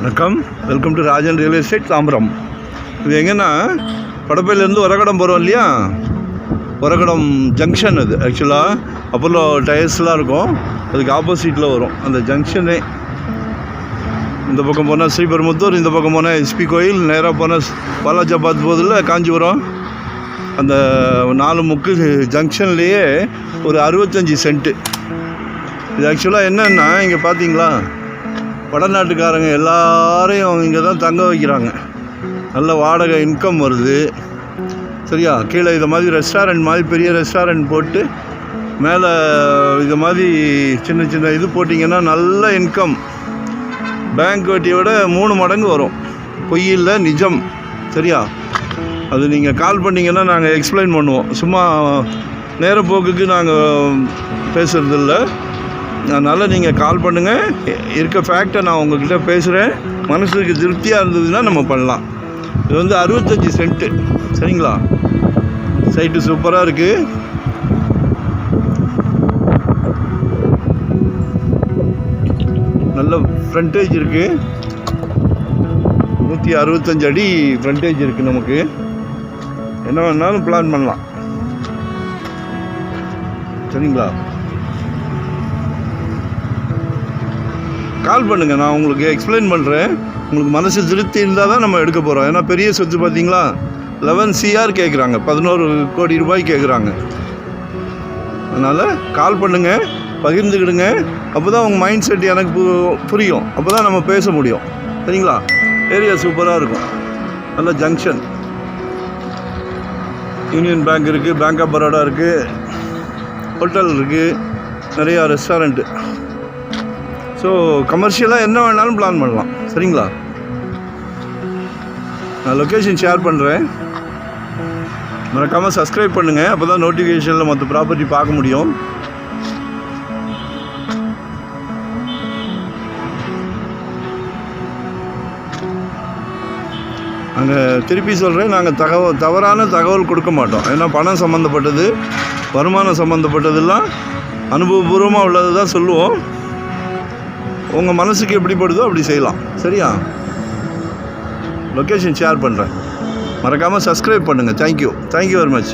வணக்கம், welcome to Rajan real estate Tambaram. இது எங்கன்னா படப்பையிலேருந்து உரகடம் போகிறோம் இல்லையா, உரகடம் ஜங்ஷன். அது ஆக்சுவலாக அப்போல்லோ டயர்ஸ்லாம் இருக்கும், அதுக்கு ஆப்போசிட்டில் வரும் அந்த ஜங்ஷனே. இந்த பக்கம் போனால் ஸ்ரீபெரும்புத்தூர், இந்த பக்கம் போனால் எஸ்பி கோயில், நேராக போனால் பாலாஜாபாத் போதில் காஞ்சிபுரம். அந்த 4 முக்கு ஜங்ஷன்லேயே ஒரு 65 சென்ட்டு. இது ஆக்சுவலாக என்னென்னா, இங்கே பார்த்தீங்களா, வடநாட்டுக்காரங்க எல்லாரையும் இங்கே தான் தங்க வைக்கிறாங்க. நல்ல வாடகை இன்கம் வருது. சரியா, கீழே இதை மாதிரி ரெஸ்டாரண்ட் மாதிரி பெரிய ரெஸ்டாரண்ட் போட்டு மேலே இது மாதிரி சின்ன சின்ன இது போட்டிங்கன்னா நல்ல இன்கம். பேங்க் வட்டியை விட 3 மடங்கு வரும். பொய் இல்லை, நிஜம். சரியா, அது நீங்கள் கால் பண்ணிங்கன்னா நாங்கள் எக்ஸ்பிளைன் பண்ணுவோம். சும்மா நேரப்போக்குக்கு நாங்கள் பேசுகிறதில்ல. அதனால் நீங்கள் கால் பண்ணுங்கள், இருக்க ஃபேக்டை நான் உங்கள்கிட்ட பேசுகிறேன். மனசுக்கு திருப்தியாக இருந்ததுன்னா நம்ம பண்ணலாம். இது வந்து 65 சென்ட்டு. சரிங்களா, சைட்டு சூப்பராக இருக்குது. நல்ல ஃப்ரண்டேஜ் இருக்குது. 165 அடி ஃப்ரண்டேஜ் இருக்குது. நமக்கு என்ன வேணாலும் பிளான் பண்ணலாம். சரிங்களா, கால் பண்ணுங்கள், நான் உங்களுக்கு எக்ஸ்பிளைன் பண்ணுறேன். உங்களுக்கு மனசு திருப்தி இருந்தால் தான் நம்ம எடுக்க போகிறோம். ஏன்னா பெரிய சொத்து பார்த்தீங்களா, 11 CR கேட்குறாங்க, 11 கோடி ரூபாய் கேட்குறாங்க. அதனால் கால் பண்ணுங்கள், பகிர்ந்துக்கிடுங்க. அப்போ தான் உங்கள் மைண்ட் செட் எனக்கு புரியும். அப்போ தான் நம்ம பேச முடியும். சரிங்களா, ஏரியா சூப்பராக இருக்கும். நல்ல ஜங்ஷன். யூனியன் பேங்க் இருக்குது, பேங்க் ஆஃப் பரோடா இருக்குது, ஹோட்டல் இருக்குது, நிறையா ரெஸ்டாரண்ட்டு. ஸோ கமர்ஷியலாக என்ன வேணாலும் பிளான் பண்ணலாம். சரிங்களா, நான் லொக்கேஷன் ஷேர் பண்ணுறேன். மறக்காமல் சப்ஸ்கிரைப் பண்ணுங்கள், அப்போ தான் நோட்டிஃபிகேஷனில் மற்ற ப்ராப்பர்ட்டி பார்க்க முடியும். நாங்கள் திருப்பி சொல்கிறேன், நாங்கள் தவறான தகவல் கொடுக்க மாட்டோம். ஏன்னா பணம் சம்மந்தப்பட்டது, வருமானம் சம்மந்தப்பட்டதெல்லாம் அனுபவபூர்வமாக உள்ளது தான் சொல்லுவோம். உங்கள் மனசுக்கு எப்படி படுதோ அப்படி செய்யலாம். சரியா, லொக்கேஷன் ஷேர் பண்ணுறேன். மறக்காமல் சப்ஸ்கிரைப் பண்ணுங்கள். Thank you very much.